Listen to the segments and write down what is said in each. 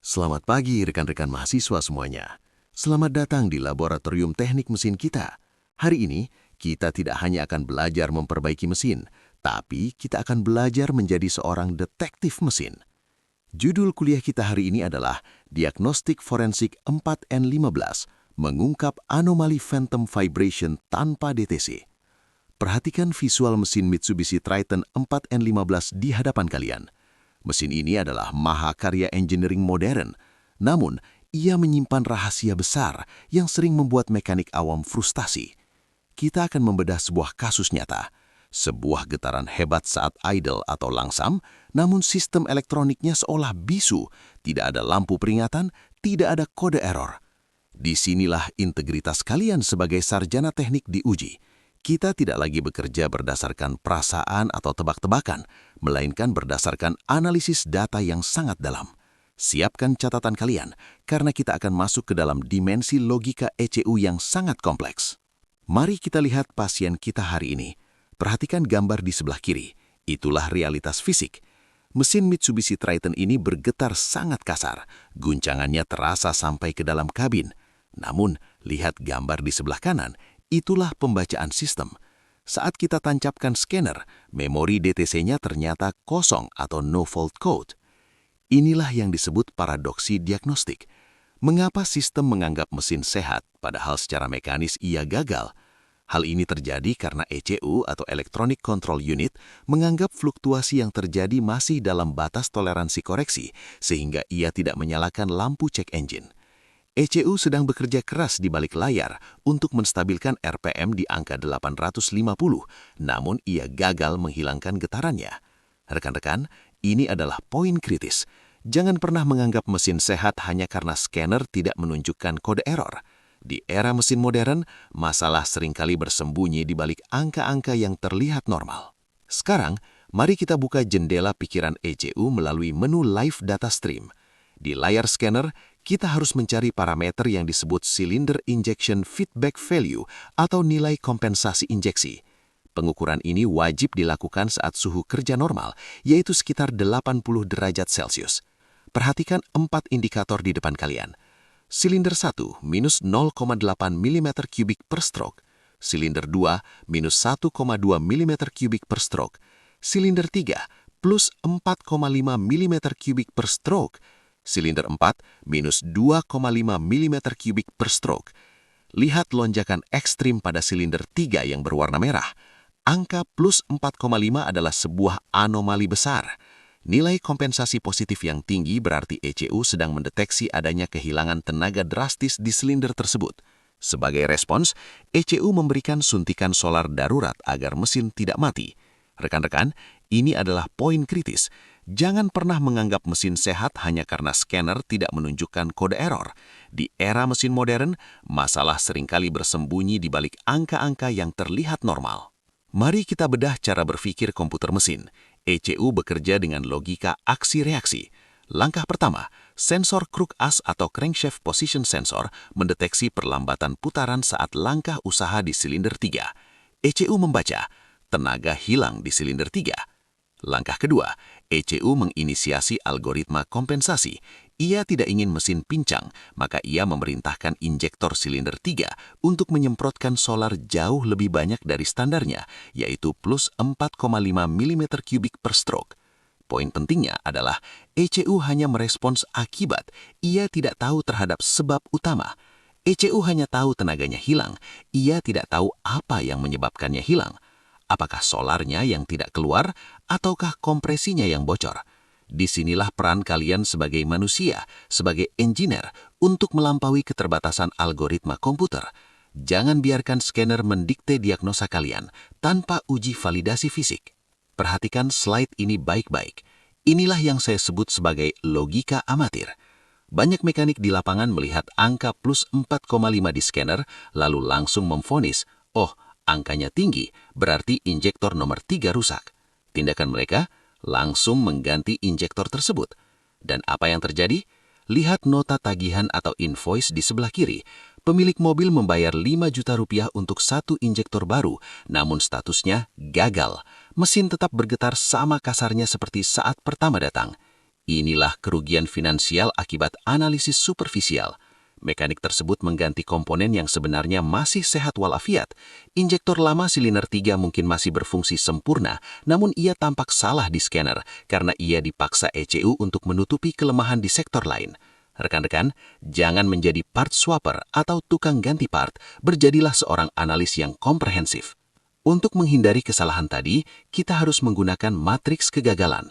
Selamat pagi rekan-rekan mahasiswa semuanya. Selamat datang di Laboratorium Teknik Mesin kita. Hari ini, kita tidak hanya akan belajar memperbaiki mesin, tapi kita akan belajar menjadi seorang detektif mesin. Judul kuliah kita hari ini adalah Diagnostik Forensik 4N15, mengungkap anomali phantom vibration tanpa DTC. Perhatikan visual mesin Mitsubishi Triton 4N15 di hadapan kalian. Mesin ini adalah mahakarya engineering modern, namun ia menyimpan rahasia besar yang sering membuat mekanik awam frustasi. Kita akan membedah sebuah kasus nyata, sebuah getaran hebat saat idle atau langsam, namun sistem elektroniknya seolah bisu, tidak ada lampu peringatan, tidak ada kode error. Disinilah integritas kalian sebagai sarjana teknik diuji. Kita tidak lagi bekerja berdasarkan perasaan atau tebak-tebakan, melainkan berdasarkan analisis data yang sangat dalam. Siapkan catatan kalian, karena kita akan masuk ke dalam dimensi logika ECU yang sangat kompleks. Mari kita lihat pasien kita hari ini. Perhatikan gambar di sebelah kiri. Itulah realitas fisik. Mesin Mitsubishi Triton ini bergetar sangat kasar. Guncangannya terasa sampai ke dalam kabin. Namun, lihat gambar di sebelah kanan. Itulah pembacaan sistem. Saat kita tancapkan scanner, memori DTC-nya ternyata kosong atau no fault code. Inilah yang disebut paradoksi diagnostik. Mengapa sistem menganggap mesin sehat, padahal secara mekanis ia gagal? Hal ini terjadi karena ECU atau Electronic Control Unit menganggap fluktuasi yang terjadi masih dalam batas toleransi koreksi, sehingga ia tidak menyalakan lampu cek engine. ECU sedang bekerja keras di balik layar untuk menstabilkan RPM di angka 850, namun ia gagal menghilangkan getarannya. Rekan-rekan, ini adalah poin kritis. Jangan pernah menganggap mesin sehat hanya karena scanner tidak menunjukkan kode error. Di era mesin modern, masalah seringkali bersembunyi di balik angka-angka yang terlihat normal. Sekarang, mari kita buka jendela pikiran ECU melalui menu Live Data Stream. Di layar scanner, kita harus mencari parameter yang disebut Cylinder Injection Feedback Value atau nilai kompensasi injeksi. Pengukuran ini wajib dilakukan saat suhu kerja normal, yaitu sekitar 80 derajat Celcius. Perhatikan 4 indikator di depan kalian. Silinder 1 minus 0,8 mm kubik per stroke. Silinder 2 minus 1,2 mm kubik per stroke. Silinder 3 plus 4,5 mm kubik per stroke. Silinder 4 minus 2,5 mm kubik per stroke. Lihat lonjakan ekstrim pada silinder 3 yang berwarna merah. Angka plus 4,5 adalah sebuah anomali besar. Nilai kompensasi positif yang tinggi berarti ECU sedang mendeteksi adanya kehilangan tenaga drastis di silinder tersebut. Sebagai respons, ECU memberikan suntikan solar darurat agar mesin tidak mati. Rekan-rekan, ini adalah poin kritis. Jangan pernah menganggap mesin sehat hanya karena scanner tidak menunjukkan kode error. Di era mesin modern, masalah seringkali bersembunyi di balik angka-angka yang terlihat normal. Mari kita bedah cara berpikir komputer mesin. ECU bekerja dengan logika aksi-reaksi. Langkah pertama, sensor crook as atau crankshaft position sensor mendeteksi perlambatan putaran saat langkah usaha di silinder 3. ECU membaca, tenaga hilang di silinder 3. Langkah kedua, ECU menginisiasi algoritma kompensasi. Ia tidak ingin mesin pincang, maka ia memerintahkan injektor silinder 3 untuk menyemprotkan solar jauh lebih banyak dari standarnya, yaitu plus 4,5 mm kubik per stroke. Poin pentingnya adalah ECU hanya merespons akibat, ia tidak tahu terhadap sebab utama. ECU hanya tahu tenaganya hilang, ia tidak tahu apa yang menyebabkannya hilang. Apakah solarnya yang tidak keluar, ataukah kompresinya yang bocor? Disinilah peran kalian sebagai manusia, sebagai engineer, untuk melampaui keterbatasan algoritma komputer. Jangan biarkan scanner mendikte diagnosa kalian tanpa uji validasi fisik. Perhatikan slide ini baik-baik. Inilah yang saya sebut sebagai logika amatir. Banyak mekanik di lapangan melihat angka plus 4,5 di scanner, lalu langsung memvonis, oh, angkanya tinggi, berarti injektor nomor 3 rusak. Tindakan mereka langsung mengganti injektor tersebut. Dan apa yang terjadi? Lihat nota tagihan atau invoice di sebelah kiri. Pemilik mobil membayar 5 juta rupiah untuk satu injektor baru, namun statusnya gagal. Mesin tetap bergetar sama kasarnya seperti saat pertama datang. Inilah kerugian finansial akibat analisis superficial. Mekanik tersebut mengganti komponen yang sebenarnya masih sehat walafiat. Injektor lama silinder 3 mungkin masih berfungsi sempurna, namun ia tampak salah di scanner karena ia dipaksa ECU untuk menutupi kelemahan di sektor lain. Rekan-rekan, jangan menjadi part swapper atau tukang ganti part, berjadilah seorang analis yang komprehensif. Untuk menghindari kesalahan tadi, kita harus menggunakan matriks kegagalan.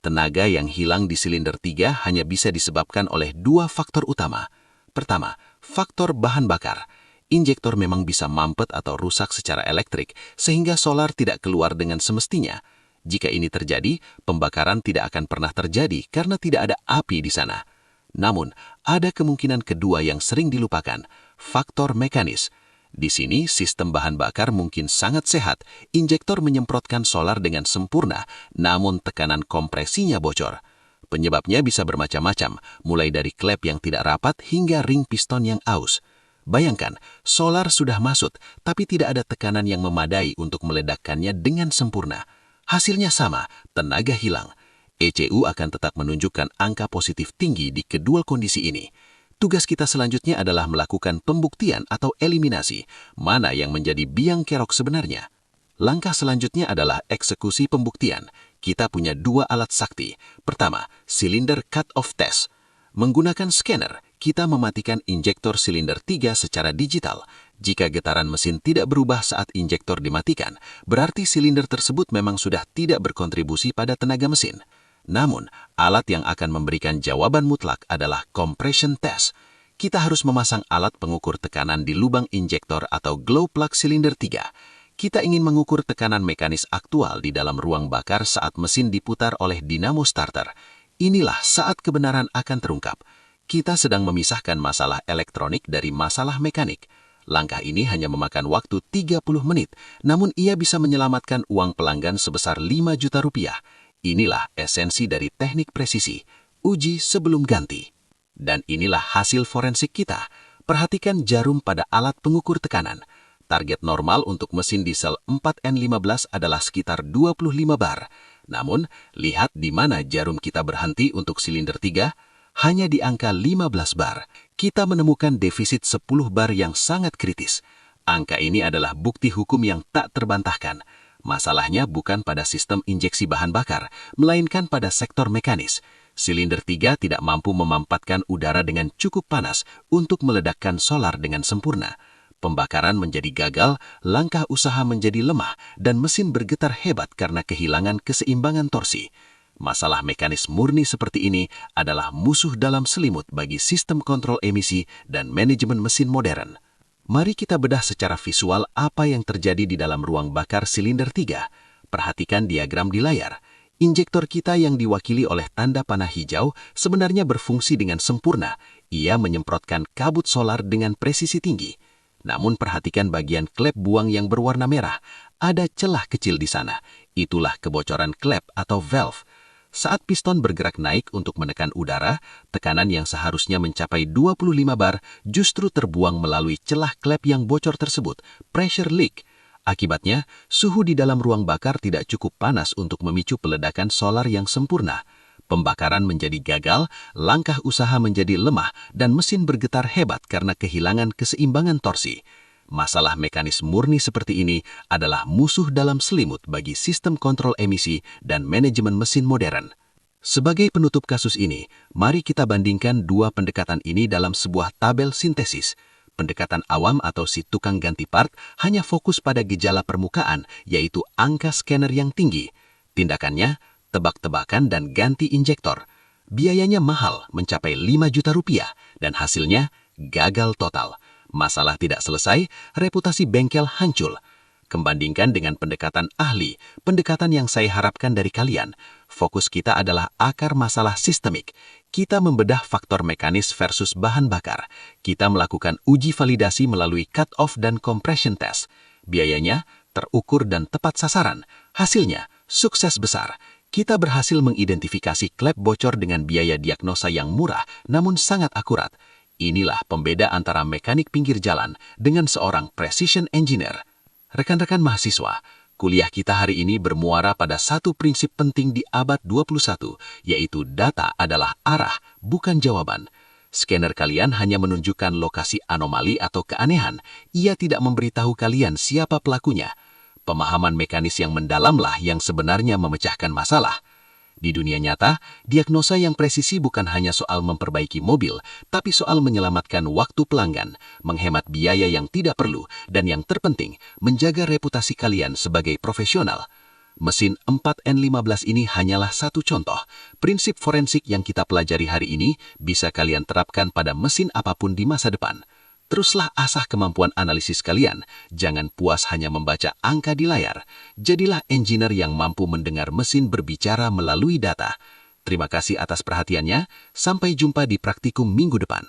Tenaga yang hilang di silinder 3 hanya bisa disebabkan oleh dua faktor utama. Pertama, faktor bahan bakar. Injektor memang bisa mampet atau rusak secara elektrik, sehingga solar tidak keluar dengan semestinya. Jika ini terjadi, pembakaran tidak akan pernah terjadi karena tidak ada api di sana. Namun, ada kemungkinan kedua yang sering dilupakan, faktor mekanis. Di sini, sistem bahan bakar mungkin sangat sehat, injektor menyemprotkan solar dengan sempurna, namun tekanan kompresinya bocor. Penyebabnya bisa bermacam-macam, mulai dari klep yang tidak rapat hingga ring piston yang aus. Bayangkan, solar sudah masuk, tapi tidak ada tekanan yang memadai untuk meledakkannya dengan sempurna. Hasilnya sama, tenaga hilang. ECU akan tetap menunjukkan angka positif tinggi di kedua kondisi ini. Tugas kita selanjutnya adalah melakukan pembuktian atau eliminasi, mana yang menjadi biang kerok sebenarnya. Langkah selanjutnya adalah eksekusi pembuktian. Kita punya dua alat sakti. Pertama, silinder cut-off test. Menggunakan scanner, kita mematikan injektor silinder 3 secara digital. Jika getaran mesin tidak berubah saat injektor dimatikan, berarti silinder tersebut memang sudah tidak berkontribusi pada tenaga mesin. Namun, alat yang akan memberikan jawaban mutlak adalah compression test. Kita harus memasang alat pengukur tekanan di lubang injektor atau glow plug silinder 3. Kita ingin mengukur tekanan mekanis aktual di dalam ruang bakar saat mesin diputar oleh dinamo starter. Inilah saat kebenaran akan terungkap. Kita sedang memisahkan masalah elektronik dari masalah mekanik. Langkah ini hanya memakan waktu 30 menit, namun ia bisa menyelamatkan uang pelanggan sebesar 5 juta rupiah. Inilah esensi dari teknik presisi, uji sebelum ganti. Dan inilah hasil forensik kita. Perhatikan jarum pada alat pengukur tekanan. Target normal untuk mesin diesel 4N15 adalah sekitar 25 bar. Namun, lihat di mana jarum kita berhenti untuk silinder 3, hanya di angka 15 bar. Kita menemukan defisit 10 bar yang sangat kritis. Angka ini adalah bukti hukum yang tak terbantahkan. Masalahnya bukan pada sistem injeksi bahan bakar, melainkan pada sektor mekanis. Silinder 3 tidak mampu memampatkan udara dengan cukup panas untuk meledakkan solar dengan sempurna. Pembakaran menjadi gagal, langkah usaha menjadi lemah, dan mesin bergetar hebat karena kehilangan keseimbangan torsi. Masalah mekanis murni seperti ini adalah musuh dalam selimut bagi sistem kontrol emisi dan manajemen mesin modern. Mari kita bedah secara visual apa yang terjadi di dalam ruang bakar silinder 3. Perhatikan diagram di layar. Injektor kita yang diwakili oleh tanda panah hijau sebenarnya berfungsi dengan sempurna. Ia menyemprotkan kabut solar dengan presisi tinggi. Namun perhatikan bagian klep buang yang berwarna merah. Ada celah kecil di sana. Itulah kebocoran klep atau valve. Saat piston bergerak naik untuk menekan udara, tekanan yang seharusnya mencapai 25 bar justru terbuang melalui celah klep yang bocor tersebut, pressure leak. Akibatnya, suhu di dalam ruang bakar tidak cukup panas untuk memicu peledakan solar yang sempurna. Pembakaran menjadi gagal, langkah usaha menjadi lemah, dan mesin bergetar hebat karena kehilangan keseimbangan torsi. Masalah mekanis murni seperti ini adalah musuh dalam selimut bagi sistem kontrol emisi dan manajemen mesin modern. Sebagai penutup kasus ini, mari kita bandingkan dua pendekatan ini dalam sebuah tabel sintesis. Pendekatan awam atau si tukang ganti part hanya fokus pada gejala permukaan, yaitu angka scanner yang tinggi. Tindakannya, tebak-tebakan dan ganti injektor. Biayanya mahal, mencapai 5 juta rupiah, dan hasilnya gagal total. Masalah tidak selesai, reputasi bengkel hancur. Kembandingkan dengan pendekatan ahli, pendekatan yang saya harapkan dari kalian. Fokus kita adalah akar masalah sistemik. Kita membedah faktor mekanis versus bahan bakar. Kita melakukan uji validasi melalui cut-off dan compression test. Biayanya terukur dan tepat sasaran. Hasilnya sukses besar. Kita berhasil mengidentifikasi klep bocor dengan biaya diagnosa yang murah namun sangat akurat. Inilah pembeda antara mekanik pinggir jalan dengan seorang precision engineer. Rekan-rekan mahasiswa, Kuliah kita hari ini bermuara pada satu prinsip penting di abad 21, yaitu data adalah arah, bukan jawaban. Scanner kalian hanya menunjukkan lokasi anomali atau keanehan. Ia tidak memberitahu kalian siapa pelakunya. Pemahaman mekanis yang mendalamlah yang sebenarnya memecahkan masalah. Di dunia nyata, diagnosa yang presisi bukan hanya soal memperbaiki mobil, tapi soal menyelamatkan waktu pelanggan, menghemat biaya yang tidak perlu, dan yang terpenting, menjaga reputasi kalian sebagai profesional. Mesin 4N15 ini hanyalah satu contoh. Prinsip forensik yang kita pelajari hari ini bisa kalian terapkan pada mesin apapun di masa depan. Teruslah asah kemampuan analisis kalian. Jangan puas hanya membaca angka di layar. Jadilah engineer yang mampu mendengar mesin berbicara melalui data. Terima kasih atas perhatiannya. Sampai jumpa di praktikum minggu depan.